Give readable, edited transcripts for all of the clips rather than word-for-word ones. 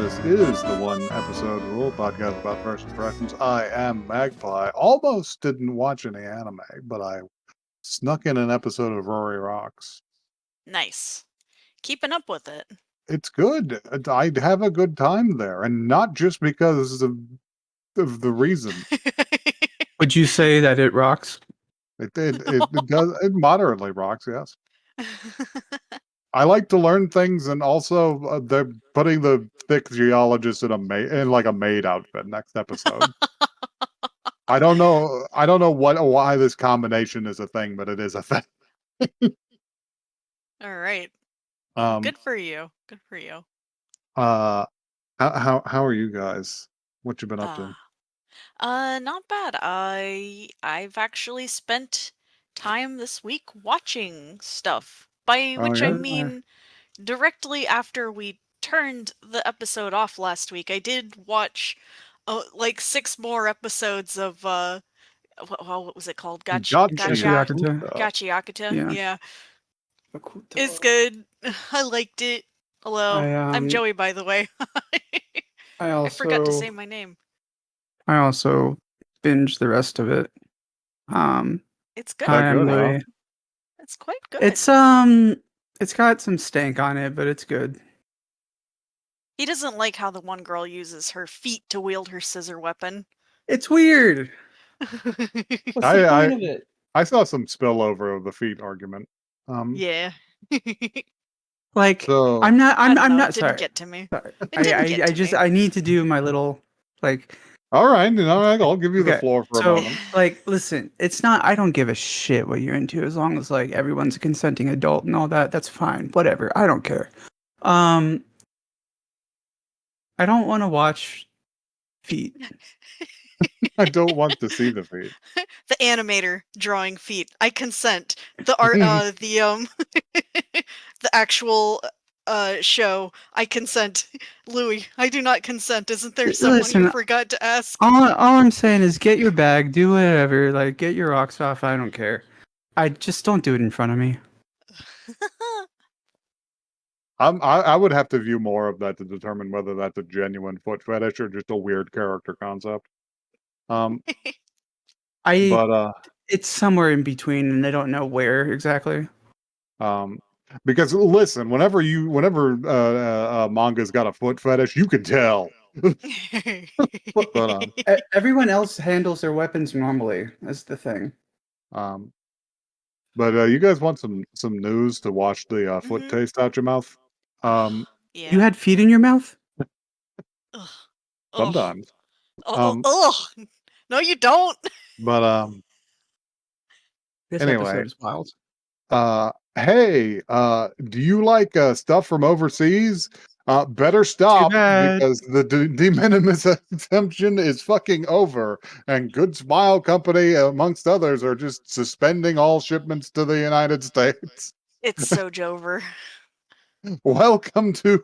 This is the One Episode Rule podcast about first impressions. I am Magpie. Almost didn't watch any anime, but I snuck in an episode of Rory Rocks. Nice. Keeping up with it. It's good. I'd have a good time there, and not just because of the reason. Would you say that it rocks? It does. It moderately rocks. Yes. I like to learn things, and also they're putting the thick geologist in a maid outfit next episode. I don't know why this combination is a thing, but it is a thing. All right. Good for you. Good for you. How are you guys? What you been up to? Not bad. I've actually spent time this week watching stuff. By which I mean directly after we turned the episode off last week, I did watch like 6 more episodes of what was it called? Gachiakuta. Yeah. It's good. I liked it. Hello. I'm Joey, by the way. I forgot to say my name. I also binged the rest of it. It's good. It's quite good. It's got some stank on it, but it's good. He doesn't like how the one girl uses her feet to wield her scissor weapon. It's weird. What's the point of it? I saw some spillover of the feet argument. Yeah. So, I'm not It sorry. didn't get to me. Sorry. It didn't get to me. I need to do my little all right, I'll give you the floor for a moment. Listen, it's not. I don't give a shit what you're into as long as everyone's a consenting adult and all that. That's fine. Whatever. I don't care. I don't want to watch feet. I don't want to see the feet. The animator drawing feet. I consent. The art. The actual show. I consent. Louis, I do not consent. Isn't there someone you forgot to ask? All I'm saying is get your bag, do whatever, get your rocks off. I don't care. I just don't do it in front of me. I would have to view more of that to determine whether that's a genuine foot fetish or just a weird character concept. It's somewhere in between, and I don't know where exactly. Because listen, whenever manga's got a foot fetish, you can tell. But everyone else handles their weapons normally. That's the thing. But you guys want some news to wash the foot taste out your mouth? Yeah. You had feet in your mouth? Sometimes. No, you don't. But this anyway, episode is wild. Hey, do you like stuff from overseas? Better stop because the de minimis exemption is fucking over, and Good Smile Company, amongst others, are just suspending all shipments to the United States. It's so Jover. Welcome to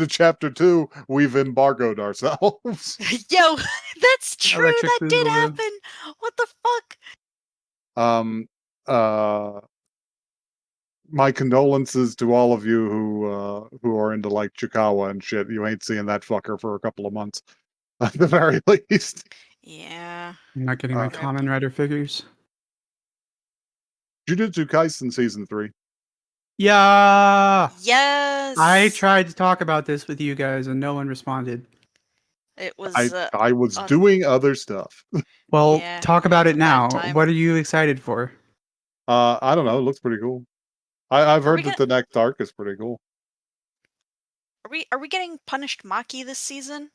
Chapter 2. We've embargoed ourselves. Yo, that's true. That did happen. What the fuck? My condolences to all of you who are into Chikawa and shit. You ain't seeing that fucker for a couple of months, at the very least. Yeah. I'm not getting my Kamen Rider figures. Jujutsu Kaisen Season 3. Yeah. Yes. I tried to talk about this with you guys, and no one responded. It was. I was doing other stuff. Well, talk about it now. What are you excited for? I don't know. It looks pretty cool. I've heard that the next arc is pretty cool. Are we getting Punished Maki this season?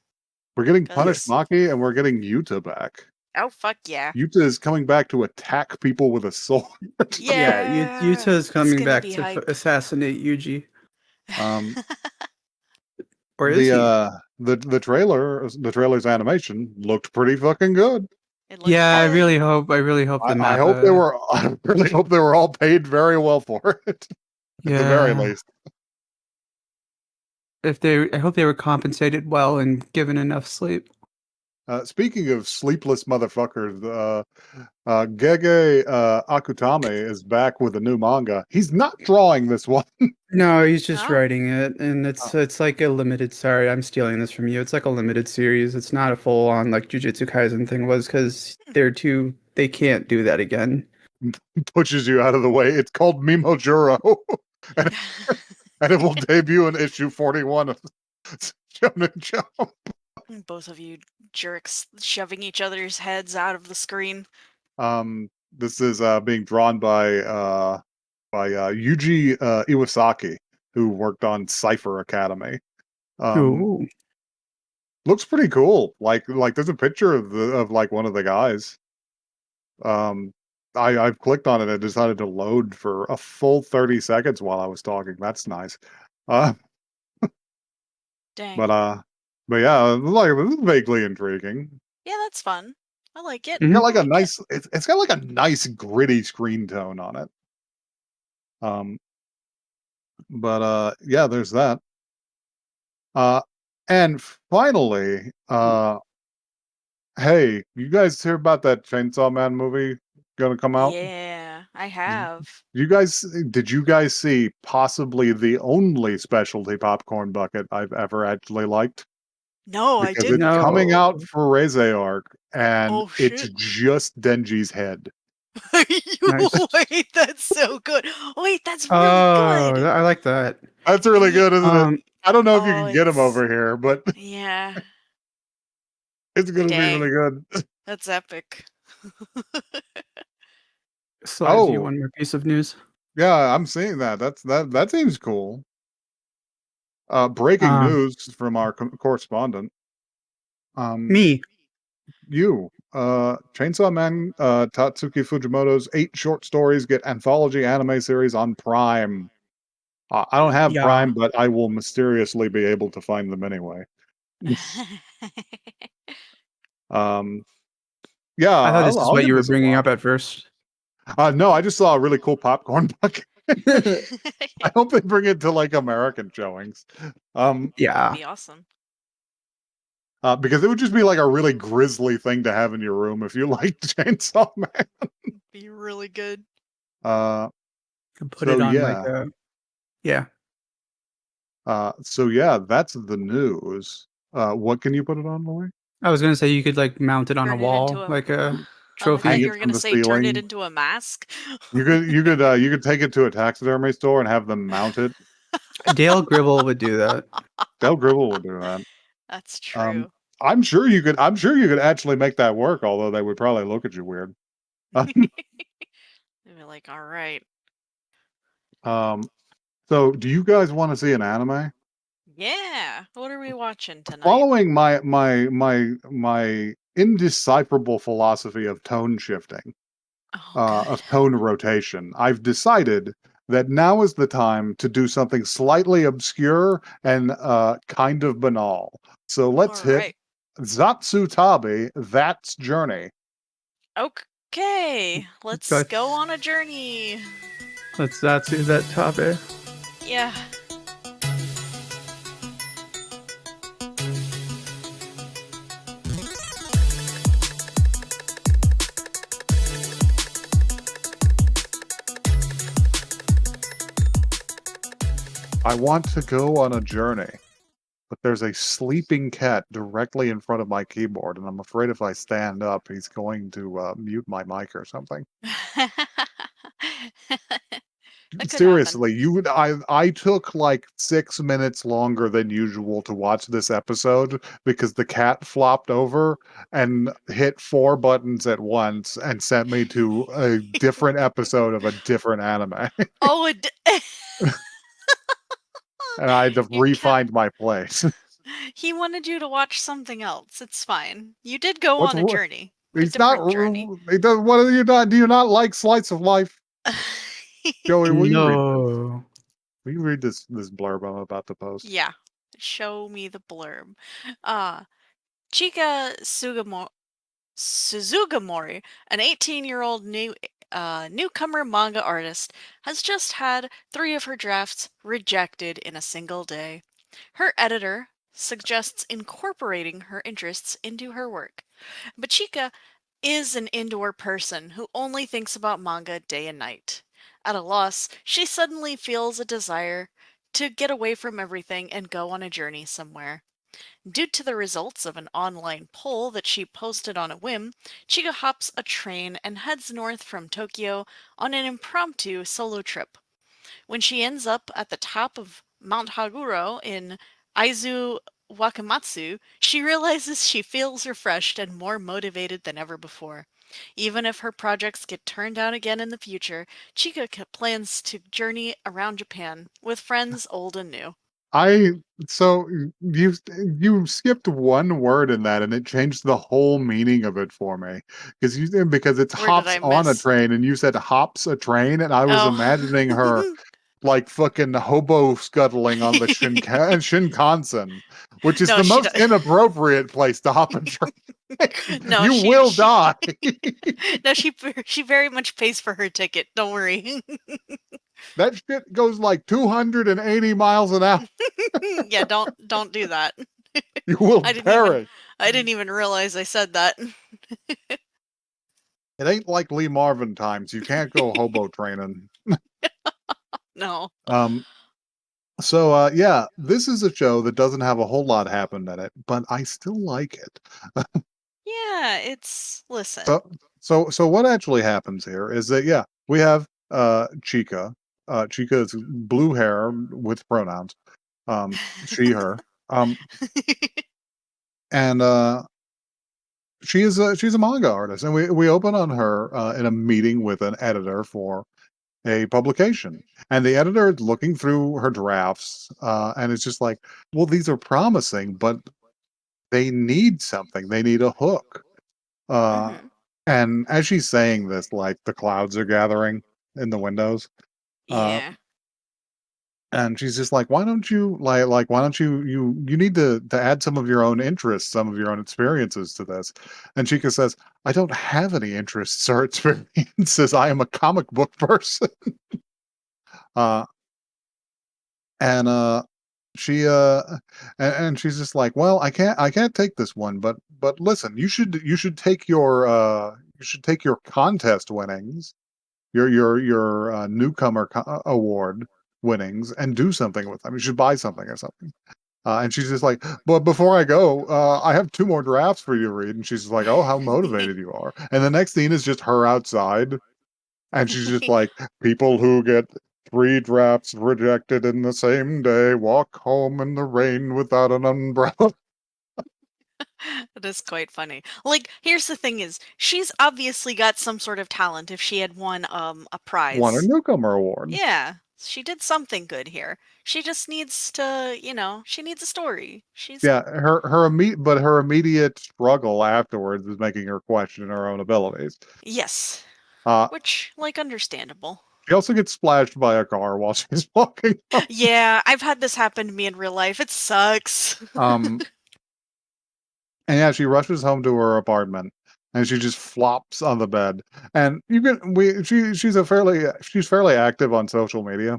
We're getting Punished Maki, and we're getting Yuta back. Oh fuck yeah! Yuta is coming back to attack people with a sword. Yeah, Yuta is coming back to assassinate Yuji. Or is the trailer's animation looked pretty fucking good. Yeah, I really hope I really hope they were all paid very well for it. At the very least. I hope they were compensated well and given enough sleep. Speaking of sleepless motherfuckers, Gege Akutame is back with a new manga. He's not drawing this one. No, he's just Oh. writing it, and it's like a limited. Sorry, I'm stealing this from you. It's like a limited series. It's not a full on like Jujutsu Kaisen thing was because they can't do that again. Pushes you out of the way. It's called Mimojuro, and, and it will debut in issue 41 of Shonen Jump. Both of you jerks shoving each other's heads out of the screen. This is being drawn by Yuji Iwasaki, who worked on Cypher Academy. Ooh. Looks pretty cool. Like there's a picture of like one of the guys. I've clicked on it and decided to load for a full 30 seconds while I was talking. That's nice. Uh, Dang. but yeah, like this is vaguely intriguing. Yeah, that's fun. I like it. Mhm. Got like I a like nice. It's got like a nice gritty screen tone on it. Yeah, there's that. And finally, hey, you guys hear about that Chainsaw Man movie gonna come out? Yeah, I have. Did you guys see possibly the only specialty popcorn bucket I've ever actually liked? No, I Because it's didn't. coming No. out for Reze Arc, and Oh it's shit. just Denji's head. Nice. Wait, that's so good. Wait, that's really Oh, good. I like that. That's really Ye- good, isn't it? Um, I don't know if you oh, can get him it's over here, but yeah. it's gonna be really Dang, good. that's epic. Slides you Oh, one more piece of news. yeah, I'm seeing that. That seems cool. Breaking Um, news from our correspondent. Um, Me. Chainsaw Man, Tatsuki Fujimoto's 8 short stories get anthology anime series on Prime. I don't have Yeah. Prime, but I will mysteriously be able to find them anyway. Um, yeah, I thought this is I'll what give you were this a bringing up watch. at first. No, I just saw a really cool popcorn bucket. I hope they bring it to like American showings. That'd Yeah. be awesome. Because it would just be like a really grisly thing to have in your room if you liked Chainsaw Man. Be really good. Uh, Can put so it on like yeah, a yeah. that's the news. What can you put it on, Lori? I was gonna say you could like mount it on a Turn it into wall a. like a Oh, I thought Hang trophy. you it were from gonna the say turn it ceiling. into a mask. You could take it to a taxidermy store and have them mount it. Dale Gribble would do that. Del Gribble would do that. That's Um, true. I'm sure you could. I'm sure you could actually make that work. Although they would probably look at you weird. They'd be like, all right. Um, so do you guys want to see an anime? Yeah. What are we watching tonight? Following my indecipherable philosophy of tone shifting, Oh, good. of tone rotation, I've decided that now is the time to do something slightly obscure and kind of banal. So let's All hit right. Zatsu Tabi, That's Journey. Okay. Let's go That's on a journey. that's Zatsu that topic. Yeah. I want to go on a journey, but there's a sleeping cat directly in front of my keyboard, and I'm afraid if I stand up, he's going to mute my mic or something. That could happen. Seriously, I took like 6 minutes longer than usual to watch this episode because the cat flopped over and hit 4 buttons at once and sent me to a different episode of a different anime. Oh, And I had to your cat. re-find my place. He wanted you to watch something else. It's fine. You did go What's on a wr- journey, a He's not. different journey. He does. What are you not? Do you not like slice of life, Joey? Will you read this? No. Will you read this blurb I'm about to post? Yeah. Show me the blurb. Uh, Chika Suzugamori, an 18-year-old newcomer manga artist, has just had 3 of her drafts rejected in a single day. Her editor, suggests incorporating her interests into her work. But Chika is an indoor person who only thinks about manga day and night. At a loss, she suddenly feels a desire to get away from everything and go on a journey somewhere. Due to the results of an online poll that she posted on a whim, Chika hops a train and heads north from Tokyo on an impromptu solo trip. When she ends up at the top of Mount Haguro in Aizu Wakamatsu, she realizes she feels refreshed and more motivated than ever before. Even if her projects get turned down again in the future, Chika plans to journey around Japan with friends old and new. I so you skipped one word in that and it changed the whole meaning of it for me. Because it's Where did hops I on a miss? train and you said hops a train and I was imagining her Oh. like fucking hobo scuttling on the Shinkansen, which is No, the she most does. inappropriate place to hop a train. No, You she will she die. no, she very much pays for her ticket. Don't worry. That shit goes like 280 miles an hour. Yeah, don't do that. You will I didn't even perish. I didn't even realize I said that. It ain't like Lee Marvin times. You can't go hobo training. No. Um, yeah, this is a show that doesn't have a whole lot happen in it, but I still like it. Yeah, it's listen. So, so what actually happens here is that yeah, we have Chica. Chica is blue hair with pronouns. She, her. Um, and she's a manga artist, and we open on her in a meeting with an editor for a publication. And the editor is looking through her drafts, and it's just like, well, these are promising, but they need something. They need a hook. Uh, Mhm. and as she's saying this, like the clouds are gathering in the windows. Uh, Yeah. and she's just like, why don't you why don't you need to add some of your own interests, some of your own experiences to this? And Chica says, I don't have any interests or experiences. I am a comic book person. Uh, and she and she's just like, well, I can't take this one, but listen, you should take your contest winnings, your newcomer award winnings, and do something with them. You should buy something or something. And she's just like, but before I go, I have two more drafts for you to read. And she's like, oh, how motivated you are. And the next scene is just her outside, and she's just like, people who get three drafts rejected in the same day walk home in the rain without an umbrella. It is quite funny. Like, here's the thing is, she's obviously got some sort of talent if she had won a Won a prize. newcomer award. Yeah, she did something good here. She just needs to, she needs a story. She's Yeah, her immediate struggle afterwards is making her question her own abilities. yes, Uh, which like understandable. she also gets splashed by a car while she's walking home. Yeah, I've had this happen to me in real life. It sucks. Um, and yeah, she rushes home to her apartment and she just flops on the bed. And you can we she's fairly active on social media.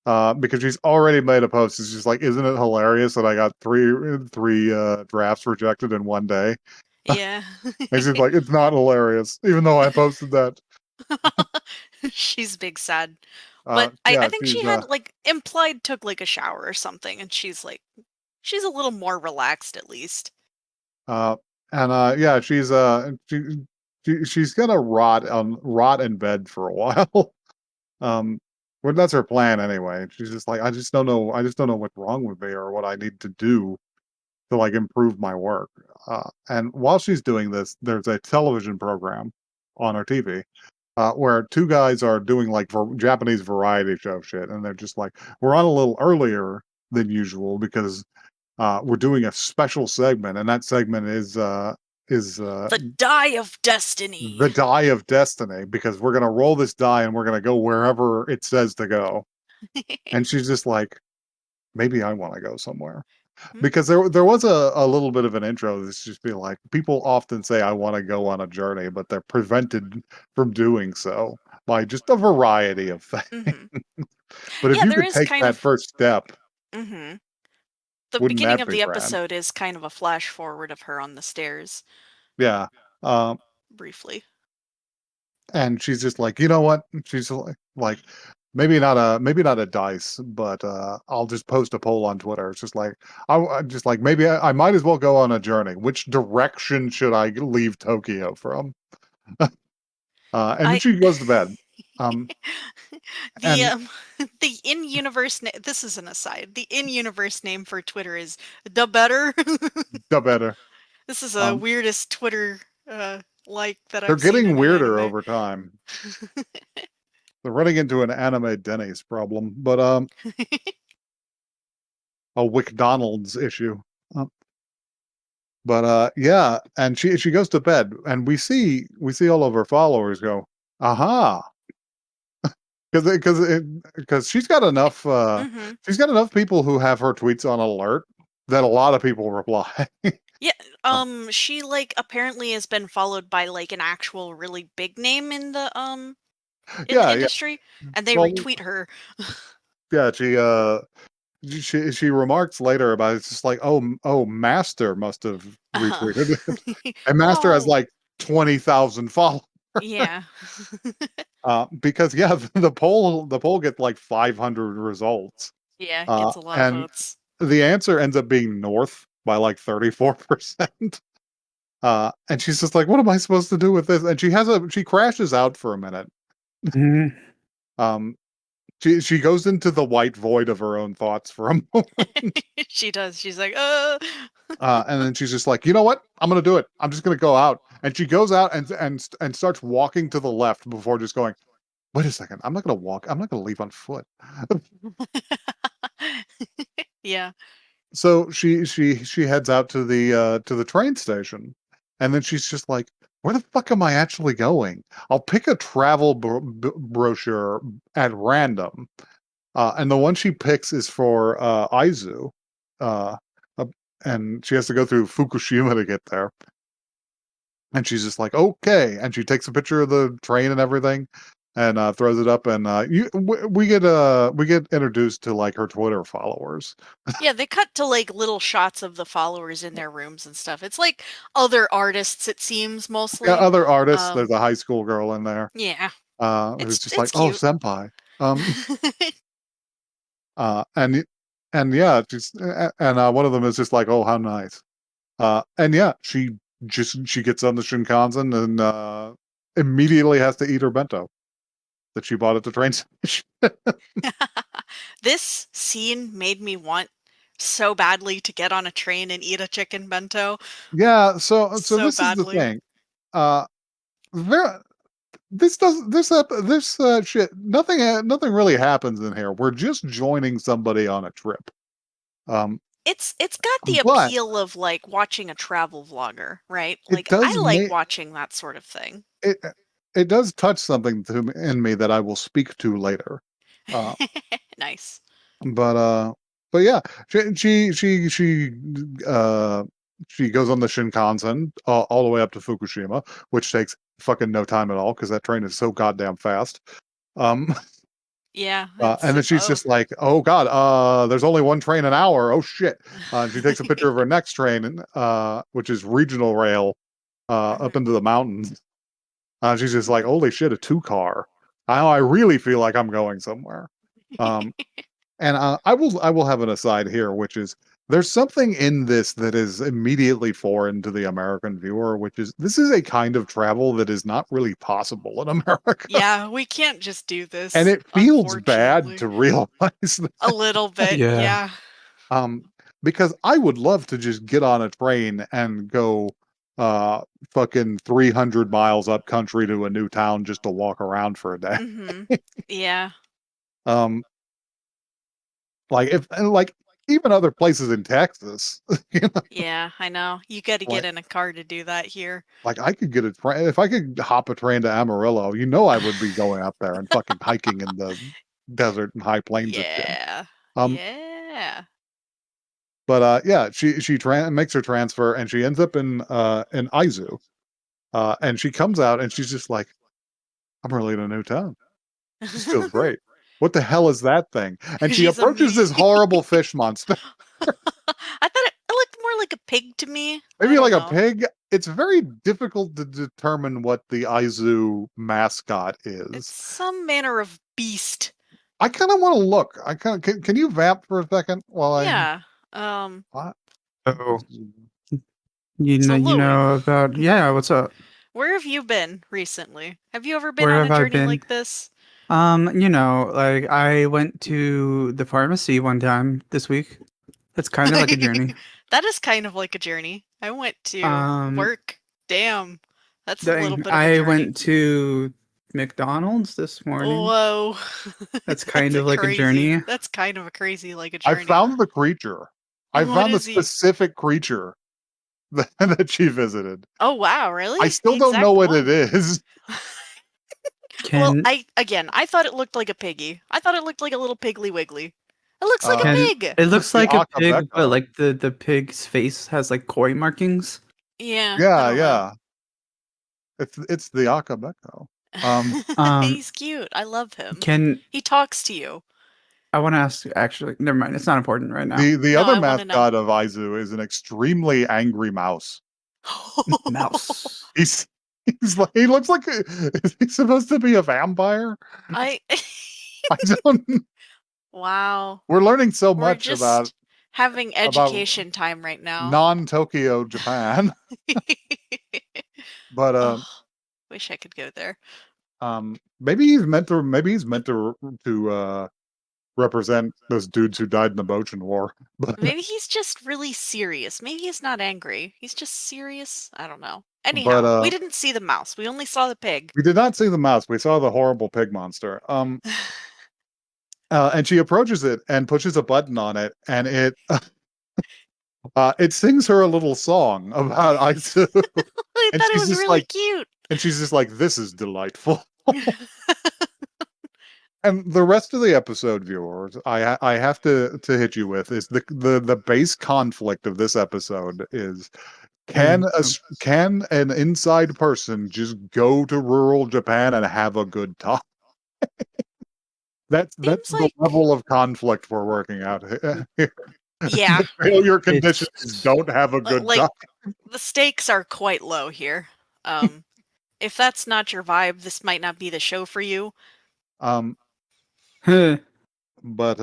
Because she's already made a post. It's just like, isn't it hilarious that I got three drafts rejected in one day? Yeah. And she's like, it's not hilarious, even though I posted that. She's big sad. But I Yeah, think she's she had like implied took like a shower or something and she's a little more relaxed at least. uh, and yeah, she's gonna rot in bed for a while. um, well, that's her plan anyway. She's just like, I just don't know what's wrong with me or what I need to do to like improve my work. And while she's doing this, there's a television program on her TV where two guys are doing like Japanese variety show shit, and they're just like, we're on a little earlier than usual because we're doing a special segment, and that segment is The die of destiny. the die of destiny because we're gonna roll this die and we're gonna go wherever it says to go. And she's just like, maybe I want to go somewhere. Hmm? Because there was a little bit of an intro that's just be like, people often say I want to go on a journey, but they're prevented from doing so by just a variety of things. Mhm. But if Yeah, you there could is take kind that of first step, mhm. The Wouldn't beginning that of be the grand? episode is kind of a flash forward of her on the stairs, Yeah. briefly. And she's just like, you know what? She's like, maybe not a dice, but I'll just post a poll on Twitter. It's just like I'm just like maybe I might as well go on a journey. Which direction should I leave Tokyo from? And then I she goes to bed. the And the in-universe this is an aside. The in-universe name for Twitter is the better. the better. This is the Um, weirdest Twitter like that they're I've seen getting in an weirder anime. over time. They're running into an anime Denny's problem, but a McDonald's issue. Um, but yeah, and she goes to bed, and we see all of her followers go, aha, because Mhm. she's got enough people who have her tweets on alert that a lot of people reply. Yeah, Uh, she like apparently has been followed by like an actual really big name in the yeah, yeah. industry, and they Well, retweet her. yeah, she remarks later about it's just like, oh, Master must have Uh-huh. retweeted it, and Master has Oh, like 20,000 followers. yeah. Because yeah, the poll gets like 500 results, Yeah, gets a lot of and votes. the answer ends up being North by like 34%. And she's just like, what am I supposed to do with this? And she crashes out for a minute. Mhm. Um, she goes into the white void of her own thoughts for a moment. She does. She's like, And then she's just like, you know what? I'm gonna do it. I'm just gonna go out. And she goes out and starts walking to the left before just going, wait a second, I'm not gonna walk. I'm not gonna leave on foot. Yeah. So she heads out to the train station, and then she's just like, where the fuck am I actually going? I'll pick a travel brochure at random, and the one she picks is for Aizu, uh, uh, and she has to go through Fukushima to get there. And she's just like, okay, and she takes a picture of the train and everything, and throws it up, and we get introduced to like her Twitter followers. Yeah, they cut to like little shots of the followers in their rooms and stuff. It's like other artists, it seems Yeah, mostly. other artists. There's Um, a high school girl in there, yeah, who's just like, it's "Oh, cute. senpai." Um, and yeah, just and one of them is just like, "Oh, how nice." And yeah, she gets on the Shinkansen and immediately has to eat her bento that she bought at the train station. This scene made me want so badly to get on a train and eat a chicken bento. Yeah, so So this is the badly. thing. Uh, there, this shit. Nothing really happens in here. We're just joining somebody on a trip. Um, It's got the but appeal of like watching a travel vlogger, right? it Like I does like make watching that sort of thing. it it does touch something in me that I will speak to later. Uh, Nice. but yeah, uh she goes on the Shinkansen all the way up to Fukushima, which takes fucking no time at all because that train is so goddamn fast. Um, Yeah, and then she's just like, "Oh God, there's only one train an hour. Oh shit!" And she takes a picture of her next train, which is regional rail, up Mhm. into the mountains. She's just like, "Holy shit, a two car! Now I really feel like I'm going somewhere." Um, and I will have an aside here, which is there's something in this that is immediately foreign to the American viewer, which is this is a kind of travel that is not really possible in America, Yeah, we can't just do and this, it feels bad unfortunately. to realize that. A little bit, Yeah. yeah. Um, because I would love to just get on a train and go uh fucking 300 miles up country to a new town just to walk around for a day. Mhm. Yeah. Um, like if and like even other places in Texas, you know, Yeah, I know. You gotta get like in a car to do that here. I could get a train if I could hop a train to Amarillo, you know I would be going up there and fucking hiking in the desert and high plains and shit. Yeah. Um, Yeah. but yeah, she makes her transfer and she ends up in Aizu. And she comes out and she's just like, I'm really in a new town. This feels great. What the hell is that thing? And she She's approaches this immediately horrible fish monster. like a pig to me. I Maybe don't like a know. pig. It's very difficult to determine what the Aizu mascot It's is. some manner of beast. I kind of want to look. Can you vamp for a second while I? Yeah. What? Oh, So you Louis, know about what's up? where have you been recently? Have you ever been Where on have a I journey been? like this? Like I went to the pharmacy one time this week. That's kind of like a journey. That is kind of like a journey. I went to Um, work. Damn. That's a little Dang, bit of a I journey. went to McDonald's this morning. Whoa. That's That's kind a of like a crazy. journey. That's kind of a crazy like a I journey. found the creature. I What found the is he? specific creature that she visited. Oh wow, I really? The still don't know exact what it one. is. Well, Can I thought it looked like a piggy. I thought it looked like a little piggly wiggly. It looks like a can pig. it It's looks the like a pig, but Akabeko. like the pig's face has like koi markings. Yeah, I Yeah, don't know. yeah. It's the Akabeko. Um, Um, He's cute. I love him. can He talks to you. I want to ask? Actually, never mind. It's not important right now. the No, other I want to know. mascot of Aizu is an extremely angry mouse. Mouse. He's he looks like is he supposed to be a vampire? I I don't. Wow. We're learning so We're much just having about education time right now. non-Tokyo Japan, but Oh, wish I could go there. maybe he's meant to represent those dudes who died in the Bochin War. But Maybe he's just really serious. Maybe he's not angry. He's just serious. I don't know. but Anyhow, we didn't see the mouse. We only saw the pig. we did not see the mouse. We saw the horrible pig monster. And she approaches it and pushes a button on it, and it sings her a little song about Aizu, I and thought it was really cute. she's just like, this is delightful. And the rest of the episode, viewers, I have to hit you with is the base conflict of this episode is can an inside person just go to rural Japan and have a good time? That's Seems the like, level of conflict we're working out here. yeah, The failure conditions It's don't have a good like time. the stakes are quite low here. Um, if that's not your vibe, this might not be the show for you. Um, huh. but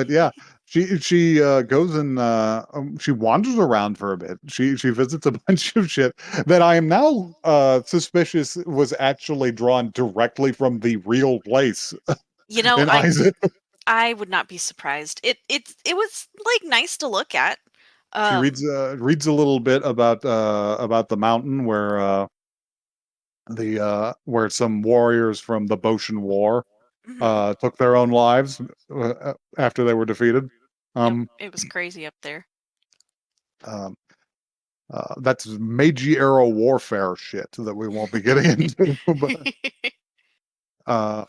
yeah, she goes and she wanders around for a bit. She visits a bunch of shit that I am now suspicious was actually drawn directly from the real place You know, in Isaac. I would not be surprised. It was like nice to look at. She Um, reads a little bit about the mountain where some warriors from the Boshin War mhm. took their own lives after they were defeated. Yep, Um, it was crazy up there. um, that's Meiji era warfare shit that we won't be getting into. Uh,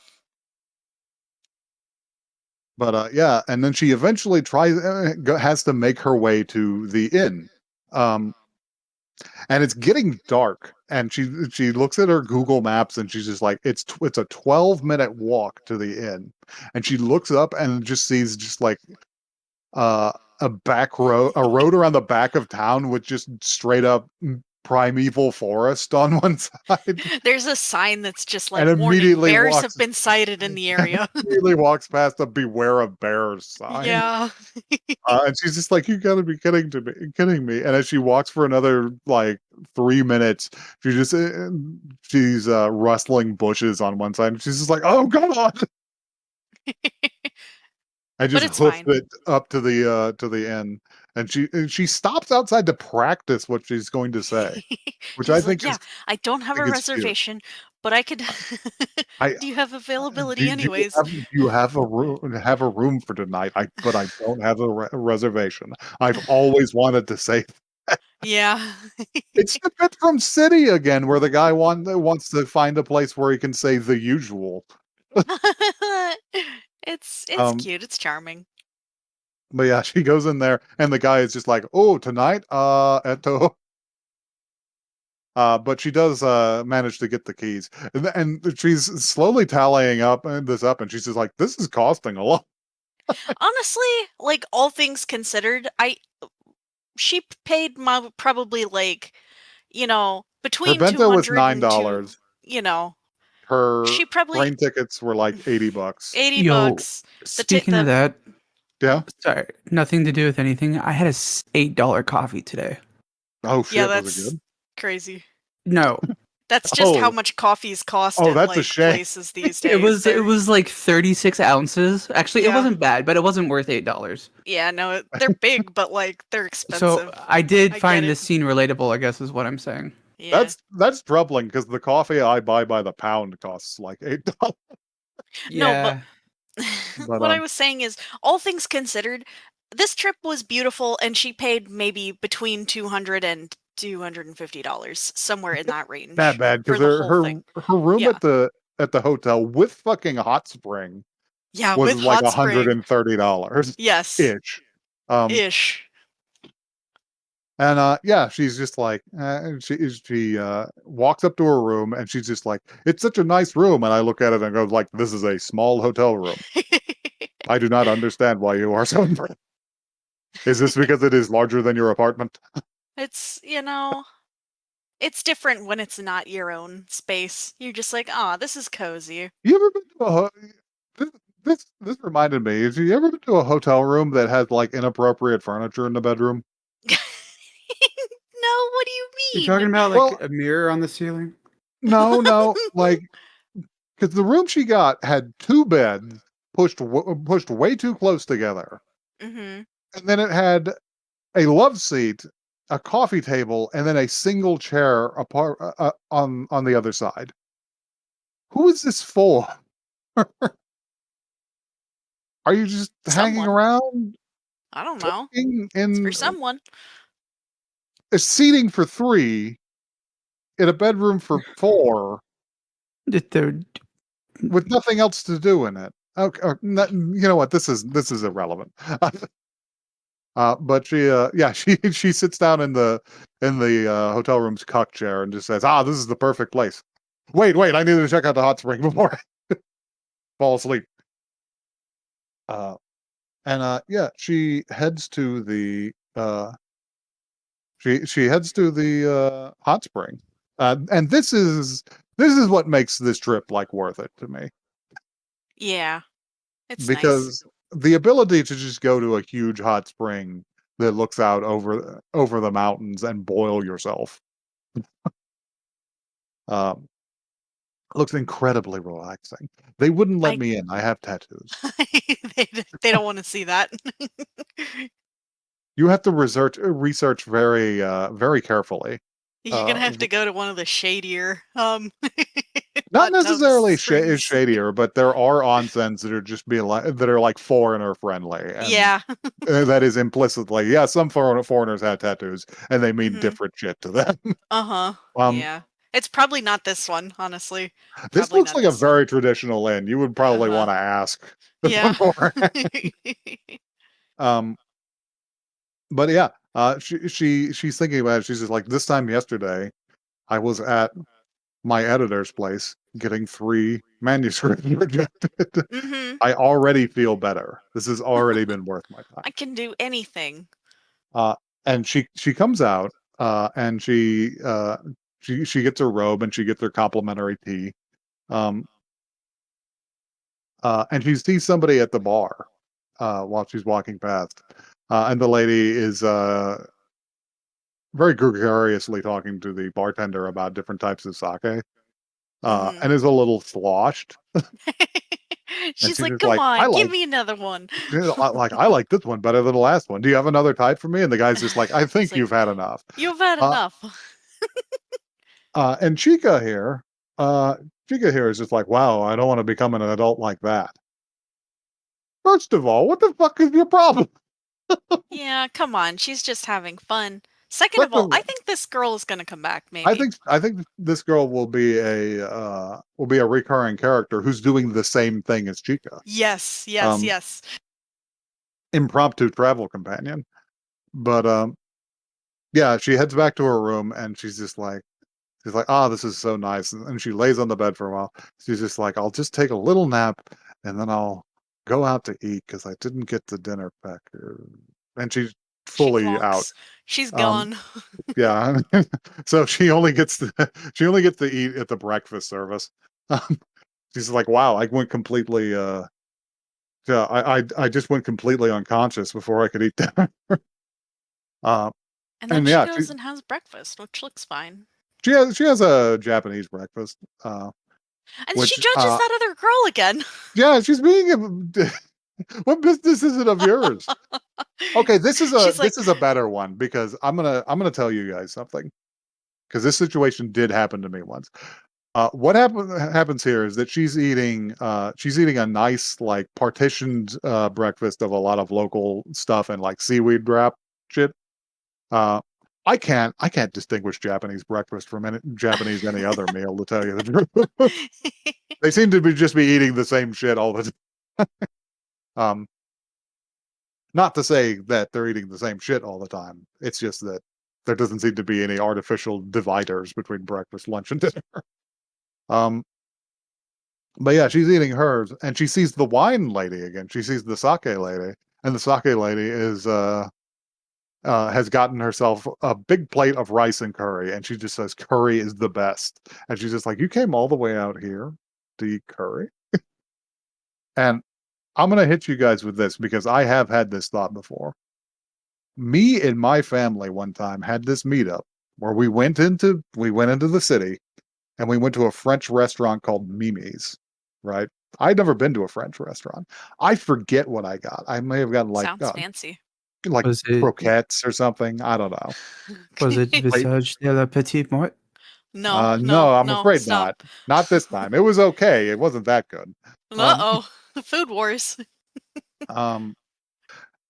yeah, and then she eventually has to make her way to the inn. Um, and it's getting dark, and she looks at her Google Maps and she's just like, it's a 12-minute walk to the inn, and she looks up and just sees just like uh a road around the back of town with just straight up primeval forest on one side, There's a sign that's just and like, warning, immediately bears have walks been sighted in the area. immediately walks past a beware of bears sign. Yeah. And she's just like, you gotta be kidding me. And as she walks for another like 3 minutes, she's rustling bushes on one side, and she's just like, oh god. I But just it's hoofed fine. it up to the end, and she stops outside to practice what she's going to say, which I She's like, think yeah, I don't have a is cute. reservation, but I could. I Do you have availability anyways? do you have a room for tonight? But I don't have a reservation. I've always wanted to say Yeah. it's the bit from City again, where the guy wants to find a place where he can say the usual. It's Um, cute. It's charming. but yeah, she goes in there, and the guy is just like, "Oh, tonight, eto." But she does manage to get the keys, and she's slowly tallying this up, and she's just like, "This is costing a lot." Honestly, like all things considered, she paid probably like, Her between bento was 200 and $9. Her she probably train tickets were like $80. 80 Yo, bucks. speaking of The that, Yeah. sorry, nothing to do with anything. I had a $8 coffee today. Oh yeah, shit, was it that's good? crazy. No, That's just how Oh, much coffees cost oh, at that's a like shame. places these it days. was it was like 36 ounces. Actually, it Yeah. wasn't bad, but it wasn't worth $8. Yeah, no, they're big, but like they're So expensive. I did I get find it. this scene relatable, I guess is what I'm saying. Yeah. That's troubling because the coffee I buy by the pound costs like $8. No, but Yeah. But what I was saying is, all things considered, this trip was beautiful, and she paid maybe between $200 and $250, somewhere in that that range, bad for because the her whole her thing. her room Yeah. at the hotel with fucking hot spring Yeah, was with like hot spring. $130 Yes. ish. Um, Ish. and yeah, she's just like she walks up to her room and she's just like, it's such a nice room, and I look at it and go like, this is a small hotel room. I do not understand why you are so impressed. Is this because it is larger than your apartment? It's, it's different when it's not your own space. You're just like, "Ah, this is cozy." You ever been to this, this reminded me. Have you ever been to a hotel room that has like inappropriate furniture in the bedroom? No, what do you You're mean? talking about like Well, a mirror on the ceiling? no, like because the room she got had two beds pushed way too close together, Mhm. and then it had a love seat, a coffee table, and then a single chair apart on the other side. Who is this for? Are you just hanging Someone. around I don't know. talking It's for in someone. seating for three in a bedroom for four They're with nothing else to do in it? Okay, you know what? This is irrelevant. But yeah, she sits down in the hotel room's cuck chair and just says, "Ah, this is the perfect place." Wait, I need to check out the hot spring before I fall asleep. Uh, and yeah, she heads to the she heads to the hot spring, and this is what makes this trip like worth it to me, Yeah. It's nice. because the ability to just go to a huge hot spring that looks out over the mountains and boil yourself um, looks incredibly relaxing. They wouldn't let I me in. I have tattoos. they don't want to see that. You have to research very carefully. You're gonna Uh, have to go to one of the shadier Not hot tub necessarily springs. shadier, but there are onsens that are just that are like foreigner friendly, and Yeah. that is implicitly, yeah, some foreigners have tattoos, and they mean Mhm. different shit to them. Uh-huh. Um, Yeah. It's probably not this one, honestly. this Probably looks not like a this one. very traditional inn. You would probably Uh-huh. want to ask Yeah. before. um, but yeah, she's thinking about it. She's just like, this time yesterday, I was at my editor's place getting 3 manuscripts rejected. Mhm. I already feel better. This has already been worth my I time. can do anything. Uh, and she comes out, and she gets her robe and she gets her complimentary tea. Um, and she sees somebody at the bar while she's walking past. And the lady is very gregariously talking to the bartender about different types of sake, Mhm. and is a little sloshed. And She's she's like, just "Come like, on, give me another one." I like this one better than the last one. Do you have another type for me? And the guy's just like, I He's think like, you've had enough. "You've had Uh, enough." and uh, Chica here is just like, wow, I don't want to become an adult like that. First of all, what the fuck is your problem? Yeah, come on. She's just having fun. Second of Second all, of I all, think this girl is gonna come back, maybe. I think this girl will be a recurring character who's doing the same thing as Chica. Yes, yes, Um, yes. impromptu travel companion. But yeah, she heads back to her room and she's like, ah, this is so nice. And she lays on the bed for a while. She's just like, I'll just take a little nap and then I'll go out to eat because I didn't get the dinner back. And She fully out. plonks. She's Um, gone. yeah, so she only gets to eat at the breakfast service. Um, she's like, wow, I went completely. Yeah, I just went completely unconscious before I could eat dinner. Uh, And then and she yeah, goes and has breakfast, which looks fine. she has a Japanese breakfast, And she which judges that other girl again. yeah, she's being what business is it of yours? Okay, She's like, this is a better one because I'm gonna tell you guys something because this situation did happen to me once. What happens here is that she's eating a nice like partitioned breakfast of a lot of local stuff and like seaweed wrap shit. Uh, I can't distinguish Japanese breakfast from any other meal to tell you the truth. They seem to be just be eating the same shit all the time. Um, Not to say that they're eating the same shit all the time. It's just that there doesn't seem to be any artificial dividers between breakfast, lunch, and dinner. Um, but yeah, she's eating hers, and she sees the wine lady again. She sees the sake lady, and the sake lady has gotten herself a big plate of rice and curry, and she just says curry is the best. And she's just like, "You came all the way out here to eat curry?" And I'm gonna hit you guys with this because I have had this thought before. Me and my family one time had this meetup where we went into the city and we went to a French restaurant called Mimi's, right? I'd never been to a French restaurant. I forget what I got. I may have gotten sounds fancy. like Was it croquettes or something. I don't know. was it Like, Visage de la Petite Mort? No, no, no, I'm no, afraid not. stop. Not this time. It was okay. It wasn't that good. Um, Uh-oh. Food wars. um,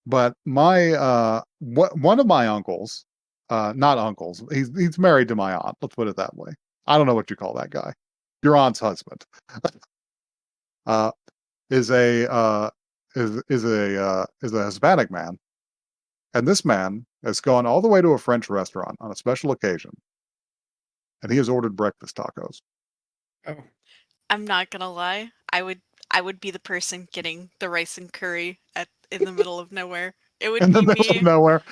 but one of my uncles, not uncles, he's married to my aunt. Let's put it that way. I don't know what you call that guy. Your aunt's husband. Uh, is a is a Hispanic man, and this man has gone all the way to a French restaurant on a special occasion, and he has ordered breakfast tacos Oh. I'm not gonna lie. I would be the person getting the rice and curry in the middle of nowhere. It would in the be middle of me. nowhere.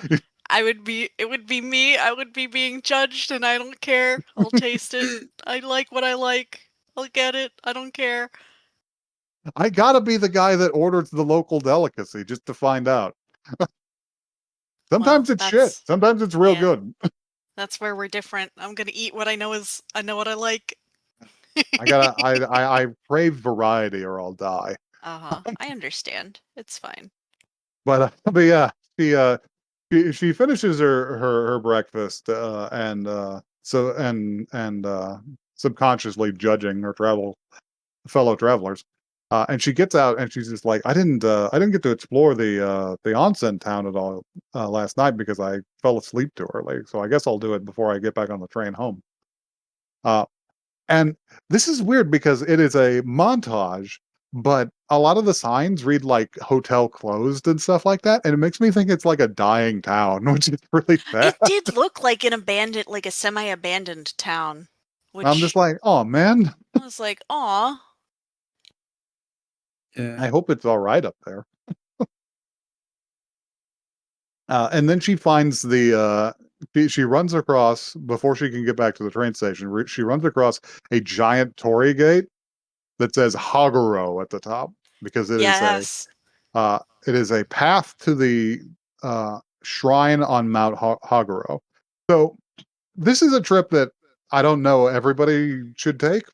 It would be me. I would be being judged and I don't care. I'll taste it. I like what I like. I'll get it. I don't care. I gotta be the guy that orders the local delicacy just to find out. Well, Sometimes it's shit. that's Sometimes it's real yeah. good. That's where we're different. I'm gonna eat what I know what I like. I crave variety or I'll die. Uh-huh. I understand. It's fine. But yeah, she she finishes her breakfast and subconsciously judging her fellow travelers. And she gets out and she's just like, I didn't get to explore the onsen town at all last night because I fell asleep too early. So I guess I'll do it before I get back on the train home. Uh, and this is weird because it is a montage, but a lot of the signs read like hotel closed and stuff like that. And it makes me think it's like a dying town, which is really sad. It did look like like a semi-abandoned town, I'm just which like, oh man, I was like, "Aw." Yeah. I hope it's all right up there. And then she finds she runs across before she can get back to the train station. She runs across a giant torii gate that says Haguro at the top because Yes. it is a path to the shrine on Mount Haguro. So this is a trip that I don't know everybody should take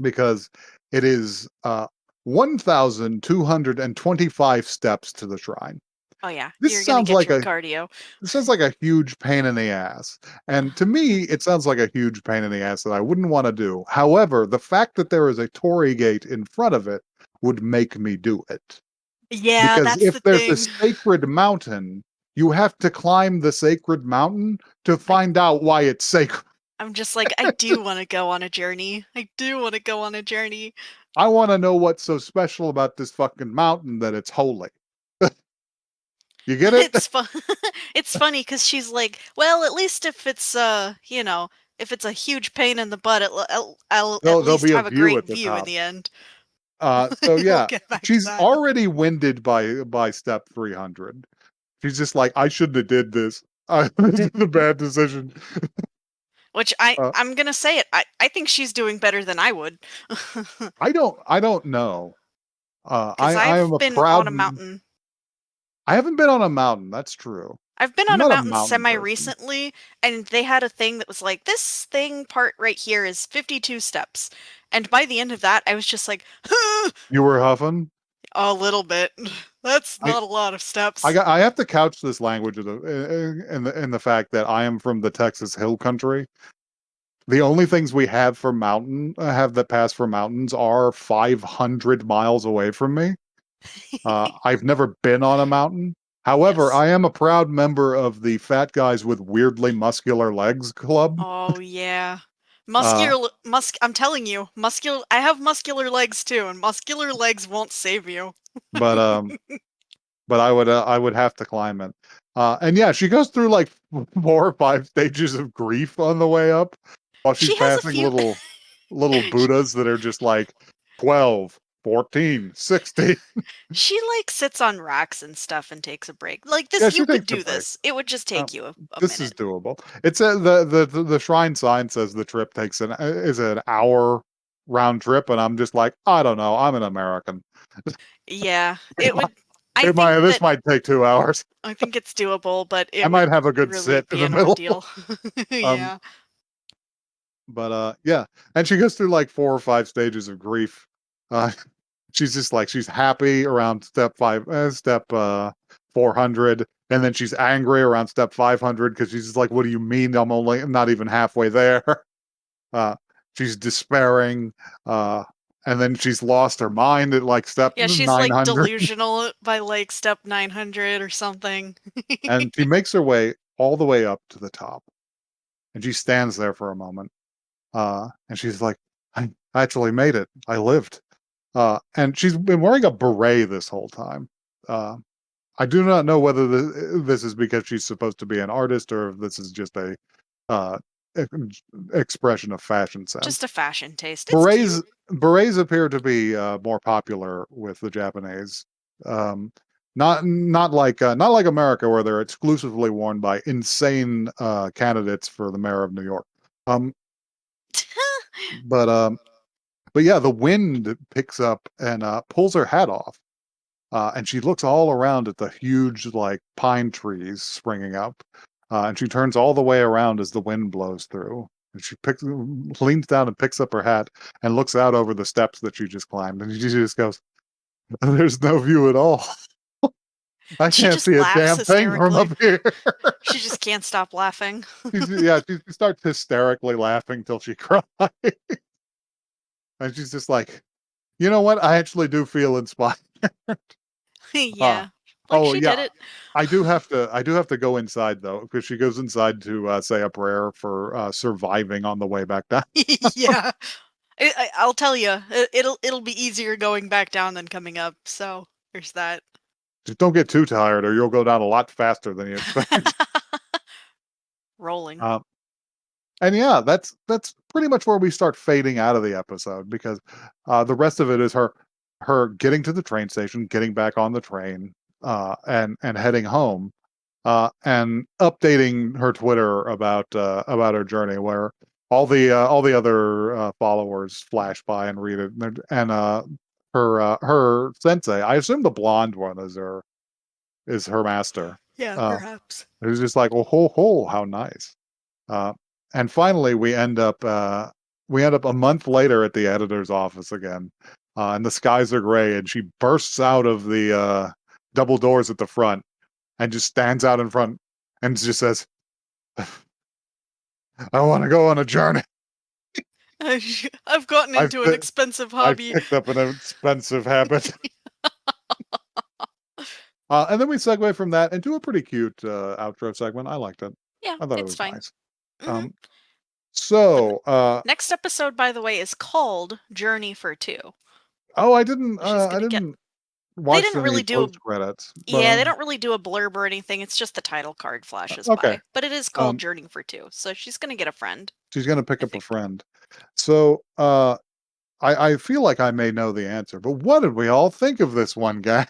because it is 1,225 steps to the shrine. Oh yeah, This you're gonna sounds get like your a cardio. This sounds like a huge pain in the ass. And to me, it sounds like a huge pain in the ass that I wouldn't want to do. However, the fact that there is a torii gate in front of it would make me do it. Yeah, Because that's if the there's a thing. sacred mountain, you have to climb the sacred mountain to I find out why it's sacred. I'm just like, I do want to go on a journey. I do want to go on a journey. I want to know what's so special about this fucking mountain that it's holy. You get it? It's fun. It's funny because she's like, well, at least if it's if it's a huge pain in the butt, I'll at There'll least be a have a view great at the view in top. the end. So We'll yeah, get back to she's that. already winded by step 300. She's just like, I shouldn't have did this. This is a bad decision. Which I'm gonna say it. I think she's doing better than I would. I don't know. Because I I've am a been proud. on a mountain. I haven't been on a mountain. That's true. I've been I'm on a not a mountain mountain semi person. recently, and they had a thing that was like, this thing part right here is 52 steps. And by the end of that, I was just like, You were huffing. a little bit. That's I not a lot of steps. I have to couch this language in the fact that I am from the Texas Hill Country. The only things we have for mountain have that pass for mountains are 500 miles away from me. I've never been on a mountain. However, Yes. I am a proud member of the Fat Guys with Weirdly Muscular Legs Club. Oh, yeah. Uh, I'm telling you, I have muscular legs too, and muscular legs won't save you. but I would have to climb it. And yeah, she goes through like 4 or 5 stages of grief on the way up, while she's She has a passing few. little Buddhas that are just like 12, 14, 16. She like sits on rocks and stuff and takes a break. Like Yeah, this, she you could takes a do break. this. It would just Um, take you a this is minute. doable. It's the shrine sign says the trip takes is an hour round trip, and I'm just like, I don't know. I'm an American. Yeah, it would. This might take 2 hours. I think it's doable, but I it might would have a good really sit in be the an middle. ordeal. Um, Yeah. but yeah, and she goes through like 4 or 5 stages of grief. Uh, she's just like she's happy around step 400, and then she's angry around step 500 because she's just like, "What do you mean? I'm not even halfway there." Uh, she's despairing, uh, and then she's lost her mind at like step Yeah, she's like 900, delusional by like step 900 or something. and she makes her way all the way up to the top, and she stands there for a moment, and she's like, "I actually made it. I lived." And she's been wearing a beret this whole time. Uh, I do not know whether this is because she's supposed to be an artist or if this is just a uh, expression of fashion sense. Just a fashion taste. It's Berets cute. berets appear to be more popular with the Japanese. Um, not like America, where they're exclusively worn by insane candidates for the mayor of New York. Um, but yeah, the wind picks up and pulls her hat off. And she looks all around at the huge, like, pine trees springing up. And she turns all the way around as the wind blows through. And she leans down and picks up her hat and looks out over the steps that she just climbed. And she just goes, "There's no view at all. I She can't just see a laughs damn thing from hysterically. up here." She just can't stop laughing. She starts hysterically laughing till she cries. And she's just like, you know what? I actually do feel inspired. Uh, Yeah. Like oh she did yeah, it. I do have to go inside though, because she goes inside to say a prayer for surviving on the way back down. Yeah. I'll tell you, it'll be easier going back down than coming up. So there's that. Just don't get too tired, or you'll go down a lot faster than you expect. Rolling. um, and yeah, that's pretty much where we start fading out of the episode, because the rest of it is her getting to the train station, getting back on the train, and heading home, and updating her Twitter about her journey, where all the other followers flash by and read it, and her sensei, I assume the blonde one is her master, Yeah, uh, perhaps. who's just like, oh ho ho, how nice. Uh, and finally, we end up a month later at the editor's office again, and the skies are gray, and she bursts out of the double doors at the front and just stands out in front and just says, "I want to go on a journey. I've gotten I've into an pi- expensive I've hobby." picked up an expensive habit." And then we segue from that into a pretty cute outro segment. I liked it. Yeah, I thought it it's was fine. nice. Hmm. Um, The so, next episode, by the way, is called Journey for Two, oh, which is I gonna get. didn't They watch didn't any really do a. post credits, but Yeah, they don't really do a blurb or anything. It's just the title card flashes okay. by. But it is called Um, Journey for Two, so she's gonna get a friend, she's gonna pick I up a think. friend. So, I feel like I may know the answer, but what did we all think of this one guy?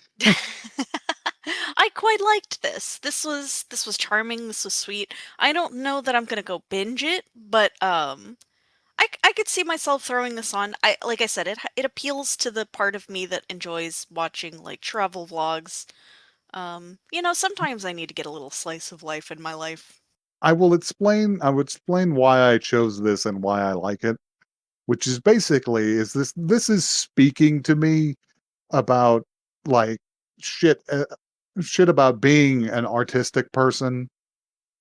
I I quite liked this. This was charming. This was sweet. I don't know that I'm gonna go binge it, but I could see myself throwing this on. Like I said, it appeals to the part of me that enjoys watching like travel vlogs. Sometimes I need to get a little slice of life in my life. I will explain why I chose this and why I like it, which is basically this is speaking to me about like shit shit about being an artistic person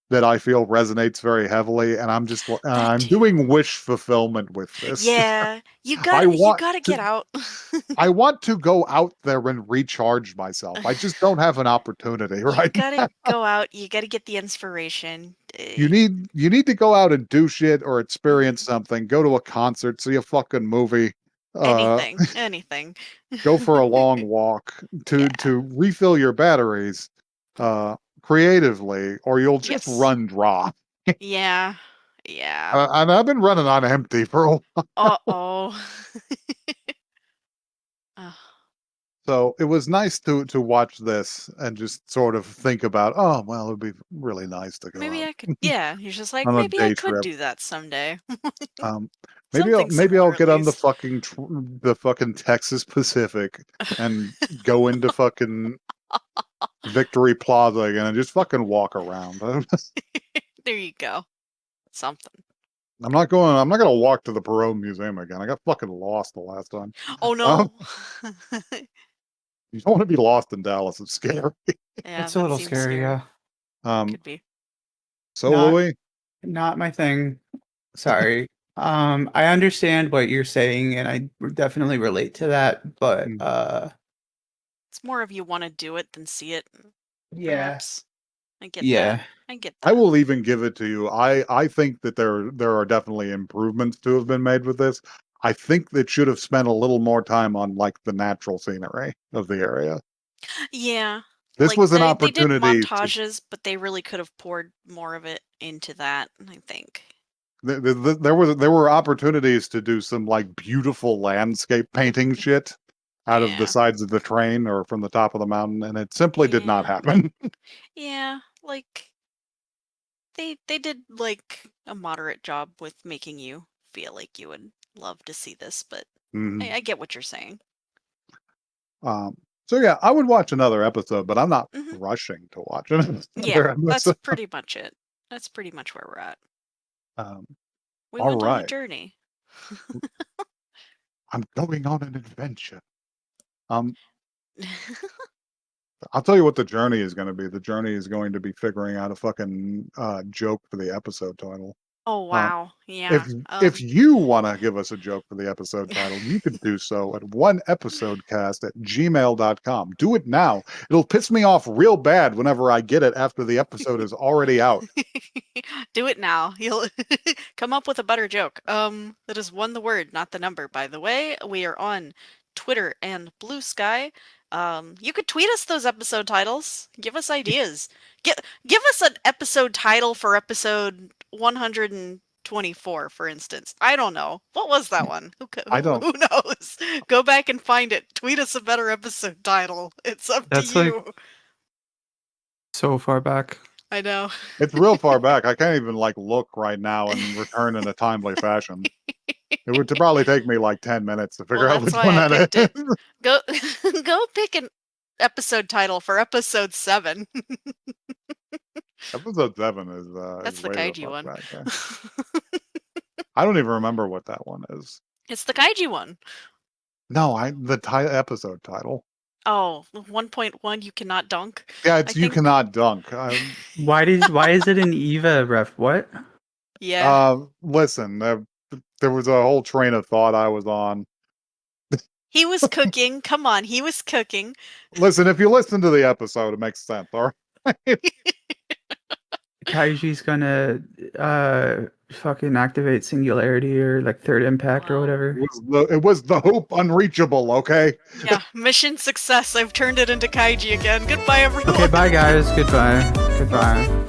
that I feel resonates very heavily, and That I'm too. doing wish fulfillment with this. Yeah, I you want gotta to get out. I want to go out there and recharge myself. I just don't have an opportunity You right gotta now. go out. You gotta get the inspiration. You need to go out and do shit or experience Mhm. something. Go to a concert, see a fucking movie, uh, Anything, anything. go for a long walk Yeah. to refill your batteries Mhm. creatively, or you'll just Yes. run dry. Yeah. Yeah. And I've been running on empty for a while. Uh-oh. Ugh. So it was nice to watch this and just sort of think about, oh well, it'd be really nice to go Maybe out I could, yeah, you're just like, on a maybe I day could trip. do that someday. Um, Something maybe similar I'll at get on least. the fucking Texas Pacific and go into fucking Victory Plaza again and just fucking walk around. There you go. Something. I'm not gonna walk to the Perot Museum again. I got fucking lost the last time. Oh Um, no. you don't want to be lost in Dallas. It's scary. Yeah, It's a that little seems scary, scary. yeah. Um, Could be. so Not Louis, not my thing. Sorry. I understand what you're saying, and I definitely relate to that, but mm, It's more of you want to do it than see it, yeah. perhaps. I get that. Yeah. I get I that. will even give it to you. I think that there are definitely improvements to have been made with this. I think they should have spent a little more time on like the natural scenery of the area. Yeah. This Like was an they did opportunity to montages, but they really could have poured more of it into that, I think. there were opportunities to do some like beautiful landscape painting shit out of the Yeah. sides of the train or from the top of the mountain, and it simply did not Yeah. happen. Yeah, like they did like a moderate job with making you feel like you would love to see this, but Mhm. I get what you're saying. Um, so yeah, I would watch another episode, but I'm not Hmm. rushing to watch another Yeah, that's episode. pretty much it. That's pretty much where we're at. Um, We all went on a right, journey. I'm going on an adventure. Um, I'll tell you what the journey is going to be. The journey is going to be figuring out a fucking joke for the episode title. Oh Um, wow. if Yeah. if you want to give us a joke for the episode title, you can do so at oneepisodecast@gmail.com. Do it now. It'll piss me off real bad whenever I get it after the episode is already out. Do it now. You'll come up with a better joke. That is one the word, not the number, by the way. We are on Twitter and Blue Sky. You could tweet us those episode titles. Give us ideas. Give us an episode title for episode 124, for instance. I don't know. What was that one? I don't. Who knows? Go back and find it. Tweet us a better episode title. It's up to That's like you. so far back. I know. It's real far back. I can't even like look right now and return in a timely fashion. It would probably take me like 10 minutes to Well, figure out that's which why one I that picked it. is. Go go pick an episode title for episode 7. Episode 7 is That's the way the kaiju fuck one. back. Yeah. I don't even remember what that one is. It's the kaiju one. No, episode title. Oh, 1.1 you cannot dunk. Yeah, I it's You think Cannot Dunk. Why is it an Eva ref? What? yeah. Listen, there was a whole train of thought I was on. He was cooking. Come on, he was cooking. Listen, if you listen to the episode, it makes sense, all right? Kaiji's gonna fucking activate singularity or like third impact or Wow. whatever. It was the hoop unreachable, okay? Yeah, mission success. I've turned it into kaiju again. Goodbye everyone. Okay, bye guys. Goodbye. Goodbye.